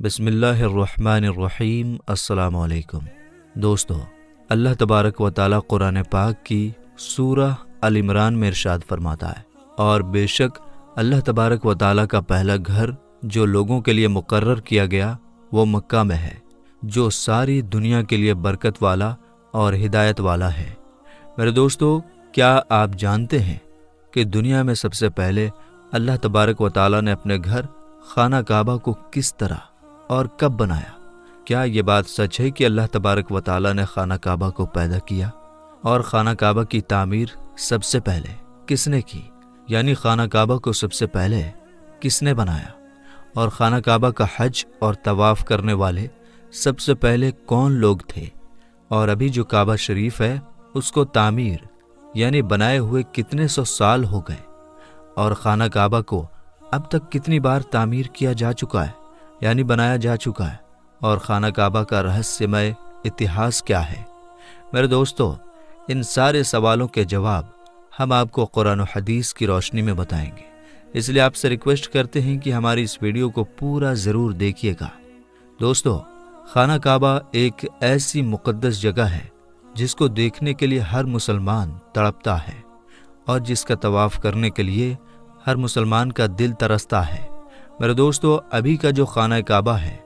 بسم اللہ الرحمن الرحیم۔ السلام علیکم دوستو، اللہ تبارک و تعالیٰ قرآن پاک کی سورہ ال عمران میں ارشاد فرماتا ہے، اور بے شک اللہ تبارک و تعالیٰ کا پہلا گھر جو لوگوں کے لیے مقرر کیا گیا وہ مکہ میں ہے، جو ساری دنیا کے لیے برکت والا اور ہدایت والا ہے۔ میرے دوستو، کیا آپ جانتے ہیں کہ دنیا میں سب سے پہلے اللہ تبارک و تعالیٰ نے اپنے گھر خانہ کعبہ کو کس طرح اور کب بنایا؟ کیا یہ بات سچ ہے کہ اللہ تبارک و تعالیٰ نے خانہ کعبہ کو پیدا کیا؟ اور خانہ کعبہ کی تعمیر سب سے پہلے کس نے کی؟ یعنی خانہ کعبہ کو سب سے پہلے کس نے بنایا؟ اور خانہ کعبہ کا حج اور طواف کرنے والے سب سے پہلے کون لوگ تھے؟ اور ابھی جو کعبہ شریف ہے اس کو تعمیر یعنی بنائے ہوئے کتنے سو سال ہو گئے؟ اور خانہ کعبہ کو اب تک کتنی بار تعمیر کیا جا چکا ہے یعنی بنایا جا چکا ہے؟ اور خانہ کعبہ کا رہسیمئے اتہاس کیا ہے؟ میرے دوستو، ان سارے سوالوں کے جواب ہم آپ کو قرآن و حدیث کی روشنی میں بتائیں گے، اس لیے آپ سے ریکویسٹ کرتے ہیں کہ ہماری اس ویڈیو کو پورا ضرور دیکھیے گا۔ دوستو، خانہ کعبہ ایک ایسی مقدس جگہ ہے جس کو دیکھنے کے لیے ہر مسلمان تڑپتا ہے، اور جس کا طواف کرنے کے لیے ہر مسلمان کا دل ترستا ہے۔ میرے دوستو، ابھی کا جو خانہ کعبہ ہے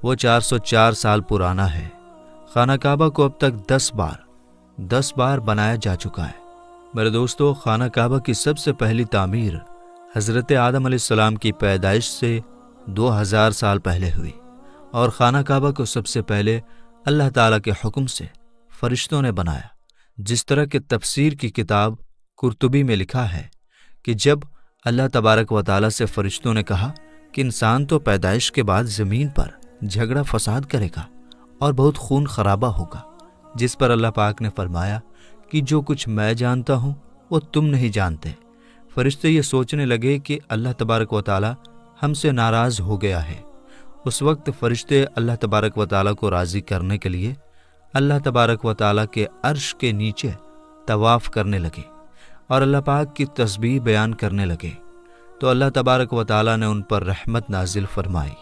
وہ 404 سال پرانا ہے۔ خانہ کعبہ کو اب تک 10 بار بنایا جا چکا ہے۔ میرے دوستو، خانہ کعبہ کی سب سے پہلی تعمیر حضرت آدم علیہ السلام کی پیدائش سے 2000 سال پہلے ہوئی، اور خانہ کعبہ کو سب سے پہلے اللہ تعالیٰ کے حکم سے فرشتوں نے بنایا، جس طرح کہ تفسیر کی کتاب قرطبی میں لکھا ہے کہ جب اللہ تبارک و تعالیٰ سے فرشتوں نے کہا کہ انسان تو پیدائش کے بعد زمین پر جھگڑا فساد کرے گا اور بہت خون خرابہ ہوگا، جس پر اللہ پاک نے فرمایا کہ جو کچھ میں جانتا ہوں وہ تم نہیں جانتے۔ فرشتے یہ سوچنے لگے کہ اللہ تبارک و تعالیٰ ہم سے ناراض ہو گیا ہے۔ اس وقت فرشتے اللہ تبارک و تعالیٰ کو راضی کرنے کے لیے اللہ تبارک و تعالیٰ کے عرش کے نیچے طواف کرنے لگے اور اللہ پاک کی تسبیح بیان کرنے لگے، تو اللہ تبارک و تعالیٰ نے ان پر رحمت نازل فرمائی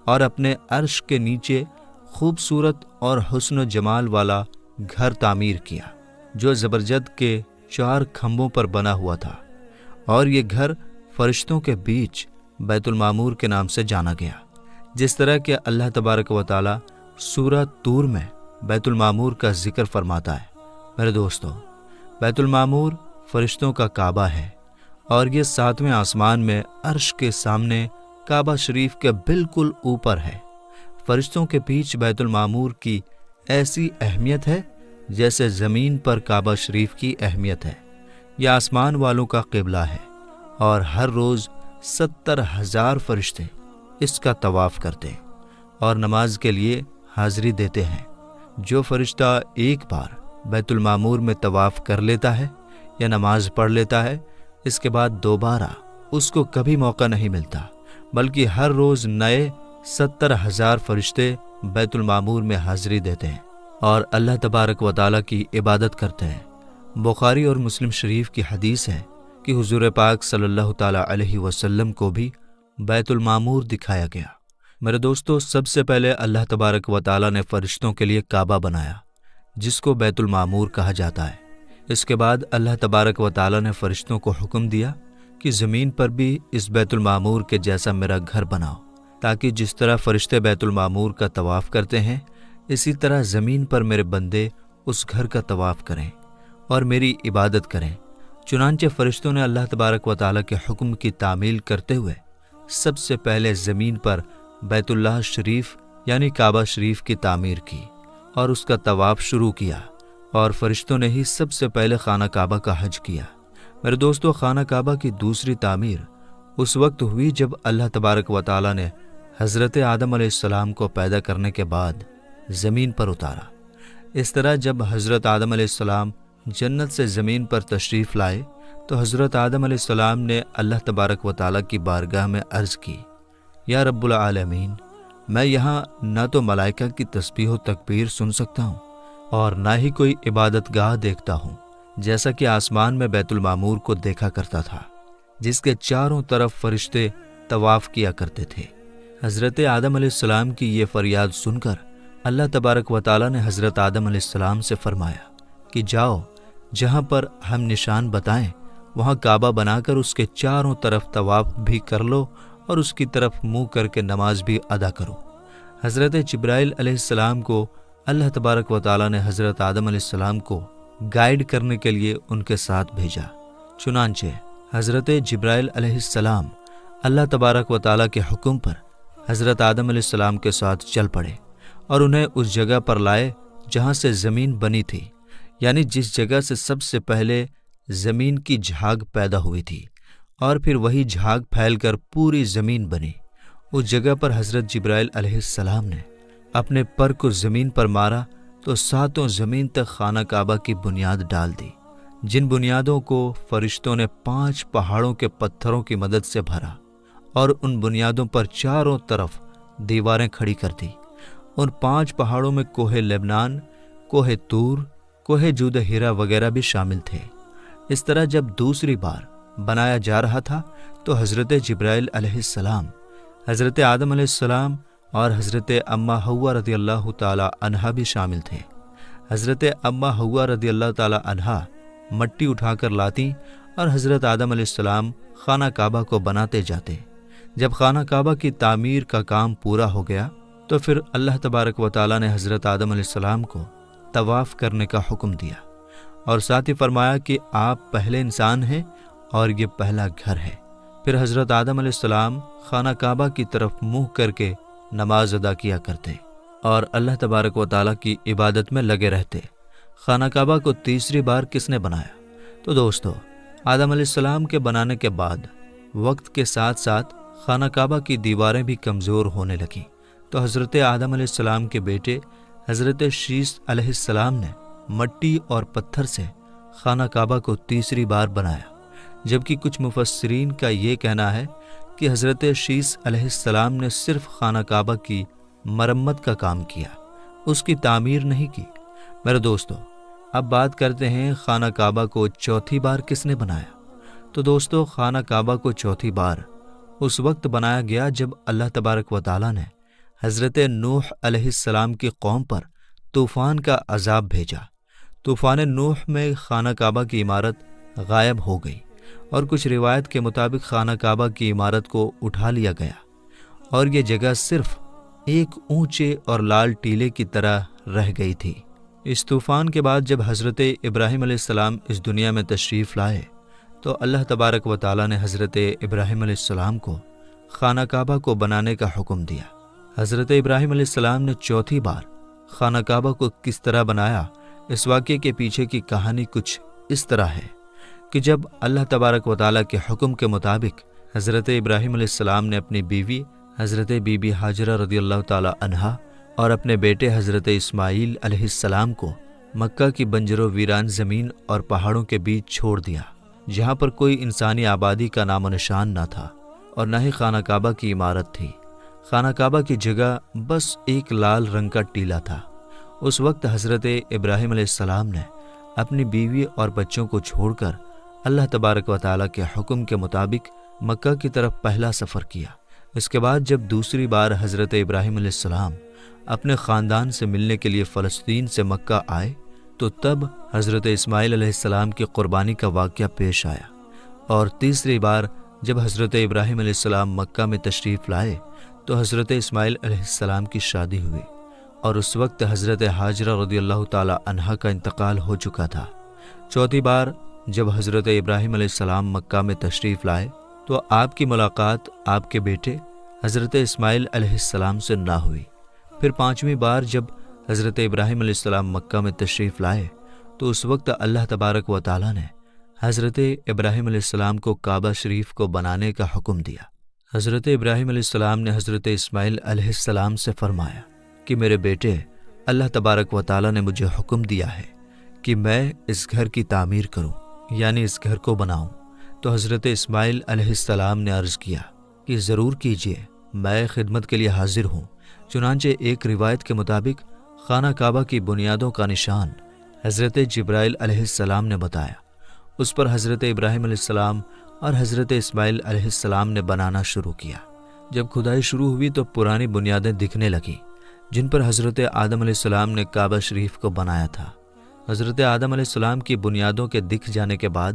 اور اپنے عرش کے نیچے خوبصورت اور حسن و جمال والا گھر تعمیر کیا، جو زبرجد کے 4 کھمبوں پر بنا ہوا تھا، اور یہ گھر فرشتوں کے بیچ بیت المعمور کے نام سے جانا گیا، جس طرح کہ اللہ تبارک و تعالیٰ سورہ طور میں بیت المعمور کا ذکر فرماتا ہے۔ میرے دوستو، بیت المعمور فرشتوں کا کعبہ ہے، اور یہ 7ویں آسمان میں عرش کے سامنے کعبہ شریف کے بالکل اوپر ہے۔ فرشتوں کے بیچ بیت المعمور کی ایسی اہمیت ہے جیسے زمین پر کعبہ شریف کی اہمیت ہے۔ یہ آسمان والوں کا قبلہ ہے، اور ہر روز 70,000 فرشتے اس کا طواف کرتے اور نماز کے لیے حاضری دیتے ہیں۔ جو فرشتہ ایک بار بیت المعمور میں طواف کر لیتا ہے یا نماز پڑھ لیتا ہے، اس کے بعد دوبارہ اس کو کبھی موقع نہیں ملتا، بلکہ ہر روز نئے 70,000 فرشتے بیت المعمور میں حاضری دیتے ہیں اور اللہ تبارک و تعالیٰ کی عبادت کرتے ہیں۔ بخاری اور مسلم شریف کی حدیث ہے کہ حضور پاک صلی اللہ تعالیٰ علیہ وسلم کو بھی بیت المعمور دکھایا گیا۔ میرے دوستو، سب سے پہلے اللہ تبارک و تعالیٰ نے فرشتوں کے لیے کعبہ بنایا، جس کو بیت المعمور کہا جاتا ہے۔ اس کے بعد اللہ تبارک و تعالیٰ نے فرشتوں کو حکم دیا کہ زمین پر بھی اس بیت المعمور کے جیسا میرا گھر بناؤ، تاکہ جس طرح فرشتے بیت المعمور کا طواف کرتے ہیں، اسی طرح زمین پر میرے بندے اس گھر کا طواف کریں اور میری عبادت کریں۔ چنانچہ فرشتوں نے اللہ تبارک و تعالیٰ کے حکم کی تعمیل کرتے ہوئے سب سے پہلے زمین پر بیت اللہ شریف یعنی کعبہ شریف کی تعمیر کی اور اس کا طواف شروع کیا، اور فرشتوں نے ہی سب سے پہلے خانہ کعبہ کا حج کیا۔ میرے دوستو، خانہ کعبہ کی دوسری تعمیر اس وقت ہوئی جب اللہ تبارک و تعالیٰ نے حضرت آدم علیہ السلام کو پیدا کرنے کے بعد زمین پر اتارا۔ اس طرح جب حضرت آدم علیہ السلام جنت سے زمین پر تشریف لائے تو حضرت آدم علیہ السلام نے اللہ تبارک و تعالیٰ کی بارگاہ میں عرض کی، یا رب العالمین، میں یہاں نہ تو ملائکہ کی تسبیح و تکبیر سن سکتا ہوں اور نہ ہی کوئی عبادت گاہ دیکھتا ہوں، جیسا کہ آسمان میں بیت المعمور کو دیکھا کرتا تھا، جس کے چاروں طرف فرشتے طواف کیا کرتے تھے۔ حضرت آدم علیہ السلام کی یہ فریاد سن کر اللہ تبارک و تعالیٰ نے حضرت آدم علیہ السلام سے فرمایا کہ جاؤ، جہاں پر ہم نشان بتائیں وہاں کعبہ بنا کر اس کے چاروں طرف طواف بھی کر لو اور اس کی طرف منہ کر کے نماز بھی ادا کرو۔ حضرت جبرائیل علیہ السلام کو اللہ تبارک و تعالیٰ نے حضرت آدم علیہ السلام کو گائیڈ کرنے کے لیے ان کے ساتھ بھیجا۔ چنانچہ حضرت جبرائیل علیہ السلام اللہ تبارک و تعالیٰ کے حکم پر حضرت آدم علیہ السلام کے ساتھ چل پڑے اور انہیں اس جگہ پر لائے جہاں سے زمین بنی تھی، یعنی جس جگہ سے سب سے پہلے زمین کی جھاگ پیدا ہوئی تھی، اور پھر وہی جھاگ پھیل کر پوری زمین بنی۔ اس جگہ پر حضرت جبرائیل علیہ السلام نے اپنے پر کو زمین پر مارا تو ساتوں زمین تک خانہ کعبہ کی بنیاد ڈال دی، جن بنیادوں کو فرشتوں نے 5 پہاڑوں کے پتھروں کی مدد سے بھرا اور ان بنیادوں پر چاروں طرف دیواریں کھڑی کر دی۔ ان 5 پہاڑوں میں کوہ لبنان، کوہ طور، کوہ جود ہیرا وغیرہ بھی شامل تھے۔ اس طرح جب دوسری بار بنایا جا رہا تھا تو حضرت جبرائیل علیہ السلام، حضرت آدم علیہ السلام اور حضرت اماں حوا رضی اللہ تعالی عنہا بھی شامل تھے۔ حضرت اماں حوا رضی اللہ تعالی عنہا مٹی اٹھا کر لاتی اور حضرت آدم علیہ السلام خانہ کعبہ کو بناتے جاتے۔ جب خانہ کعبہ کی تعمیر کا کام پورا ہو گیا تو پھر اللہ تبارک و تعالیٰ نے حضرت آدم علیہ السلام کو طواف کرنے کا حکم دیا اور ساتھ ہی فرمایا کہ آپ پہلے انسان ہیں اور یہ پہلا گھر ہے۔ پھر حضرت آدم علیہ السلام خانہ کعبہ کی طرف منہ کر کے نماز ادا کیا کرتے اور اللہ تبارک و تعالیٰ کی عبادت میں لگے رہتے۔ خانہ کعبہ کو تیسری بار کس نے بنایا؟ تو دوستو، آدم علیہ السلام کے بنانے کے بعد وقت کے ساتھ ساتھ خانہ کعبہ کی دیواریں بھی کمزور ہونے لگیں، تو حضرت آدم علیہ السلام کے بیٹے حضرت شیث علیہ السلام نے مٹی اور پتھر سے خانہ کعبہ کو تیسری بار بنایا، جبکہ کچھ مفسرین کا یہ کہنا ہے کہ حضرت شیث علیہ السلام نے صرف خانہ کعبہ کی مرمت کا کام کیا، اس کی تعمیر نہیں کی۔ میرے دوستو، اب بات کرتے ہیں خانہ کعبہ کو چوتھی بار کس نے بنایا؟ تو دوستو، خانہ کعبہ کو چوتھی بار اس وقت بنایا گیا جب اللہ تبارک و تعالیٰ نے حضرت نوح علیہ السلام کی قوم پر طوفان کا عذاب بھیجا۔ طوفان نوح میں خانہ کعبہ کی عمارت غائب ہو گئی اور کچھ روایت کے مطابق خانہ کعبہ کی عمارت کو اٹھا لیا گیا اور یہ جگہ صرف ایک اونچے اور لال ٹیلے کی طرح رہ گئی تھی۔ اس طوفان کے بعد جب حضرت ابراہیم علیہ السلام اس دنیا میں تشریف لائے تو اللہ تبارک و تعالیٰ نے حضرت ابراہیم علیہ السلام کو خانہ کعبہ کو بنانے کا حکم دیا۔ حضرت ابراہیم علیہ السلام نے چوتھی بار خانہ کعبہ کو کس طرح بنایا، اس واقعے کے پیچھے کی کہانی کچھ اس طرح ہے کہ جب اللہ تبارک و تعالیٰ کے حکم کے مطابق حضرت ابراہیم علیہ السلام نے اپنی بیوی حضرت بی بی ہاجرہ رضی اللہ تعالی عنہا اور اپنے بیٹے حضرت اسماعیل علیہ السلام کو مکہ کی بنجر و ویران زمین اور پہاڑوں کے بیچ چھوڑ دیا، جہاں پر کوئی انسانی آبادی کا نام و نشان نہ تھا اور نہ ہی خانہ کعبہ کی عمارت تھی۔ خانہ کعبہ کی جگہ بس ایک لال رنگ کا ٹیلا تھا۔ اس وقت حضرت ابراہیم علیہ السلام نے اپنی بیوی اور بچوں کو چھوڑ کر اللہ تبارک و تعالیٰ کے حکم کے مطابق مکہ کی طرف پہلا سفر کیا۔ اس کے بعد جب دوسری بار حضرت ابراہیم علیہ السلام اپنے خاندان سے ملنے کے لیے فلسطین سے مکہ آئے تو تب حضرت اسماعیل علیہ السلام کی قربانی کا واقعہ پیش آیا، اور تیسری بار جب حضرت ابراہیم علیہ السلام مکہ میں تشریف لائے تو حضرت اسماعیل علیہ السلام کی شادی ہوئی، اور اس وقت حضرت ہاجرہ رضی اللہ تعالی عنہا کا انتقال ہو چکا تھا۔ چوتھی بار جب حضرت ابراہیم علیہ السلام مکہ میں تشریف لائے تو آپ کی ملاقات آپ کے بیٹے حضرت اسماعیل علیہ السلام سے نہ ہوئی۔ پھر پانچویں بار جب حضرت ابراہیم علیہ السلام مکہ میں تشریف لائے تو اس وقت اللہ تبارک و تعالیٰ نے حضرت ابراہیم علیہ السلام کو کعبہ شریف کو بنانے کا حکم دیا۔ حضرت ابراہیم علیہ السلام نے حضرت اسماعیل علیہ السلام سے فرمایا کہ میرے بیٹے، اللہ تبارک و تعالیٰ نے مجھے حکم دیا ہے کہ میں اس گھر کی تعمیر کروں، یعنی اس گھر کو بناؤں۔ تو حضرت اسماعیل علیہ السلام نے عرض کیا کہ ضرور کیجیے، میں خدمت کے لیے حاضر ہوں۔ چنانچہ ایک روایت کے مطابق خانہ کعبہ کی بنیادوں کا نشان حضرت جبرائیل علیہ السلام نے بتایا، اس پر حضرت ابراہیم علیہ السلام اور حضرت اسماعیل علیہ السلام نے بنانا شروع کیا۔ جب کھدائی شروع ہوئی تو پرانی بنیادیں دکھنے لگیں جن پر حضرت آدم علیہ السلام نے کعبہ شریف کو بنایا تھا۔ حضرت آدم علیہ السلام کی بنیادوں کے دکھ جانے کے بعد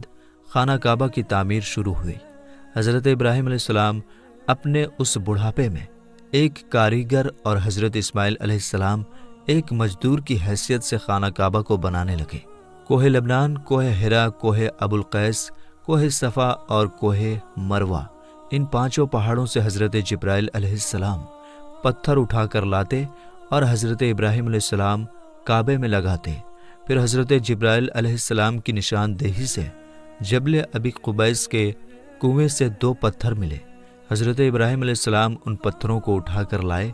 خانہ کعبہ کی تعمیر شروع ہوئی۔ حضرت ابراہیم علیہ السلام اپنے اس بڑھاپے میں ایک کاریگر اور حضرت اسماعیل علیہ السلام ایک مزدور کی حیثیت سے خانہ کعبہ کو بنانے لگے۔ کوہ لبنان، کوہ ہرا، کوہ ابو القیس، کوہ صفا اور کوہ مروہ، ان پانچوں پہاڑوں سے حضرت جبرائیل علیہ السلام پتھر اٹھا کر لاتے اور حضرت ابراہیم علیہ السلام کعبے میں لگاتے۔ پھر حضرت جبرائیل علیہ السلام کی نشاندہی سے جبل ابی قبیس کے کنویں سے 2 پتھر ملے۔ حضرت ابراہیم علیہ السلام ان پتھروں کو اٹھا کر لائے۔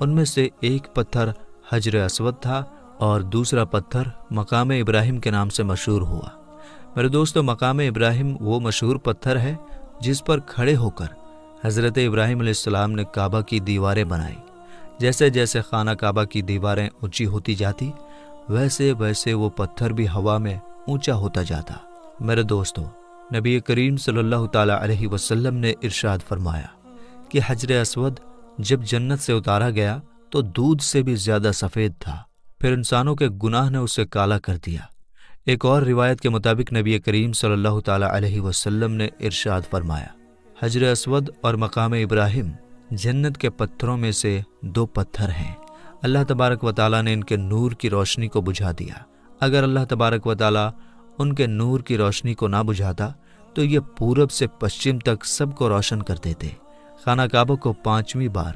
ان میں سے ایک پتھر حجر اسود تھا اور دوسرا پتھر مقام ابراہیم کے نام سے مشہور ہوا۔ میرے دوستو، مقام ابراہیم وہ مشہور پتھر ہے جس پر کھڑے ہو کر حضرت ابراہیم علیہ السلام نے کعبہ کی دیواریں بنائی۔ جیسے جیسے خانہ کعبہ کی دیواریں اونچی ہوتی جاتی، ویسے ویسے وہ پتھر بھی ہوا میں اونچا ہوتا جاتا۔ میرے دوستو، نبی کریم صلی اللہ تعالیٰ علیہ وسلم نے ارشاد فرمایا کہ حجر اسود جب جنت سے اتارا گیا تو دودھ سے بھی زیادہ سفید تھا، پھر انسانوں کے گناہ نے اسے کالا کر دیا۔ ایک اور روایت کے مطابق نبی کریم صلی اللہ تعالیٰ علیہ وسلم نے ارشاد فرمایا، حجر اسود اور مقام ابراہیم جنت کے پتھروں میں سے 2 پتھر ہیں۔ اللہ تبارک و تعالیٰ نے ان کے نور کی روشنی کو بجھا دیا۔ اگر اللہ تبارک و تعالیٰ ان کے نور کی روشنی کو نہ بجھاتا تو یہ پورب سے پشچم تک سب کو روشن کر دیتے۔ خانہ کعبہ کو 5ویں بار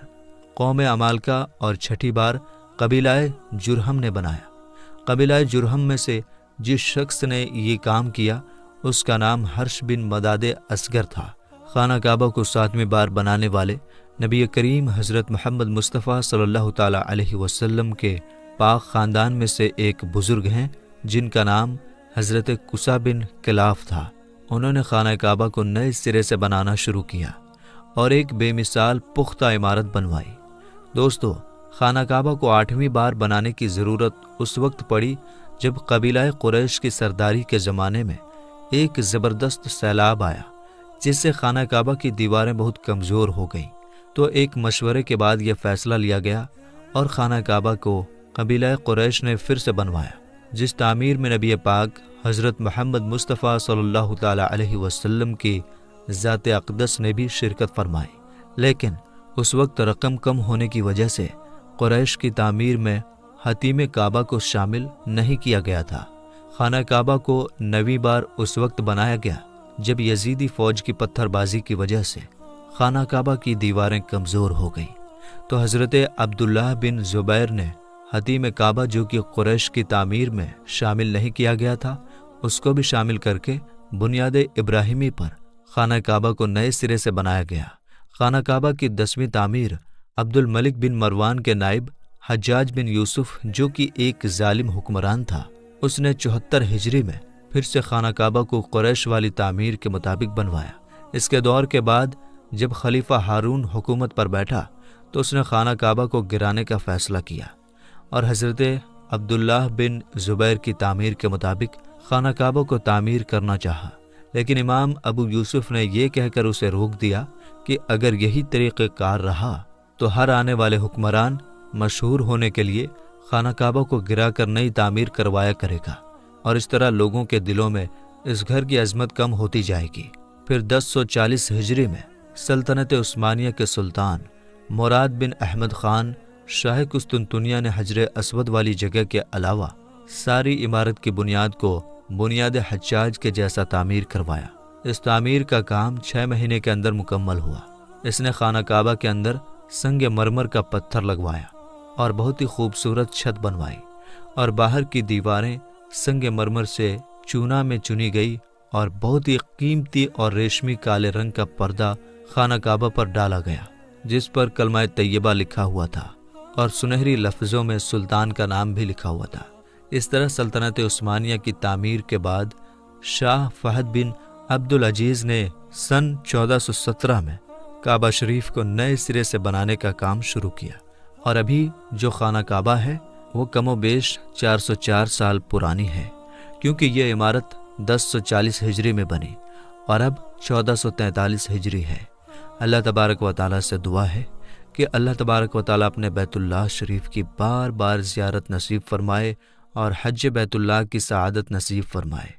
قوم عمالقہ اور 6ٹھی بار قبیلہ جرہم نے بنایا۔ قبیلہ جرہم میں سے جس شخص نے یہ کام کیا اس کا نام حرش بن مداد اصغر تھا۔ خانہ کعبہ کو 7ویں بار بنانے والے نبی کریم حضرت محمد مصطفیٰ صلی اللہ تعالیٰ علیہ وسلم کے پاک خاندان میں سے ایک بزرگ ہیں جن کا نام حضرت قصہ بن کلاف تھا۔ انہوں نے خانہ کعبہ کو نئے سرے سے بنانا شروع کیا اور ایک بے مثال پختہ عمارت بنوائی۔ دوستو، خانہ کعبہ کو 8ویں بار بنانے کی ضرورت اس وقت پڑی جب قبیلہ قریش کی سرداری کے زمانے میں ایک زبردست سیلاب آیا جس سے خانہ کعبہ کی دیواریں بہت کمزور ہو گئیں۔ تو ایک مشورے کے بعد یہ فیصلہ لیا گیا اور خانہ کعبہ کو قبیلہ قریش نے پھر سے بنوایا، جس تعمیر میں نبی پاک حضرت محمد مصطفیٰ صلی اللہ تعالیٰ علیہ وسلم کی ذات اقدس نے بھی شرکت فرمائی۔ لیکن اس وقت رقم کم ہونے کی وجہ سے قریش کی تعمیر میں حتیم کعبہ کو شامل نہیں کیا گیا تھا۔ خانہ کعبہ کو 9ویں بار اس وقت بنایا گیا جب یزیدی فوج کی پتھر بازی کی وجہ سے خانہ کعبہ کی دیواریں کمزور ہو گئیں، تو حضرت عبداللہ بن زبیر نے حتیم کعبہ جو کہ قریش کی تعمیر میں شامل نہیں کیا گیا تھا اس کو بھی شامل کر کے بنیاد ابراہیمی پر خانہ کعبہ کو نئے سرے سے بنایا گیا۔ خانہ کعبہ کی 10ویں تعمیر عبد الملک بن مروان کے نائب حجاج بن یوسف جو کہ ایک ظالم حکمران تھا، اس نے 74 ہجری میں پھر سے خانہ کعبہ کو قریش والی تعمیر کے مطابق بنوایا۔ اس کے دور کے بعد جب خلیفہ ہارون حکومت پر بیٹھا تو اس نے خانہ کعبہ کو گرانے کا فیصلہ کیا اور حضرت عبداللہ بن زبیر کی تعمیر کے مطابق خانہ کعبہ کو تعمیر کرنا چاہا، لیکن امام ابو یوسف نے یہ کہہ کر اسے روک دیا کہ اگر یہی طریقہ کار رہا تو ہر آنے والے حکمران مشہور ہونے کے لیے خانہ کعبہ کو گرا کر نئی تعمیر کروایا کرے گا اور اس طرح لوگوں کے دلوں میں اس گھر کی عظمت کم ہوتی جائے گی۔ پھر 1040 ہجری میں سلطنت عثمانیہ کے سلطان مراد بن احمد خان شاہ قسطنطنیہ نے حجر اسود والی جگہ کے علاوہ ساری عمارت کی بنیاد کو بنیاد حجاج کے جیسا تعمیر کروایا۔ اس تعمیر کا کام 6 مہینے کے اندر مکمل ہوا۔ اس نے خانہ کعبہ کے اندر سنگ مرمر کا پتھر لگوایا اور بہت ہی خوبصورت چھت بنوائی اور باہر کی دیواریں سنگ مرمر سے چونا میں چنی گئی اور بہت ہی قیمتی اور ریشمی کالے رنگ کا پردہ خانہ کعبہ پر ڈالا گیا جس پر کلمہ طیبہ لکھا ہوا تھا اور سنہری لفظوں میں سلطان کا نام بھی لکھا ہوا تھا۔ اس طرح سلطنت عثمانیہ کی تعمیر کے بعد شاہ فہد بن عبد العزیز نے سن 1417 میں کعبہ شریف کو نئے سرے سے بنانے کا کام شروع کیا اور ابھی جو خانہ کعبہ ہے وہ کم و بیش 404 سال پرانی ہے، کیونکہ یہ عمارت 1040 ہجری میں بنی اور اب 1443 ہجری ہے۔ اللہ تبارک و تعالیٰ سے دعا ہے کہ اللہ تبارک و تعالیٰ اپنے بیت اللہ شریف کی بار بار زیارت نصیب فرمائے اور حج بیت اللہ کی سعادت نصیب فرمائے۔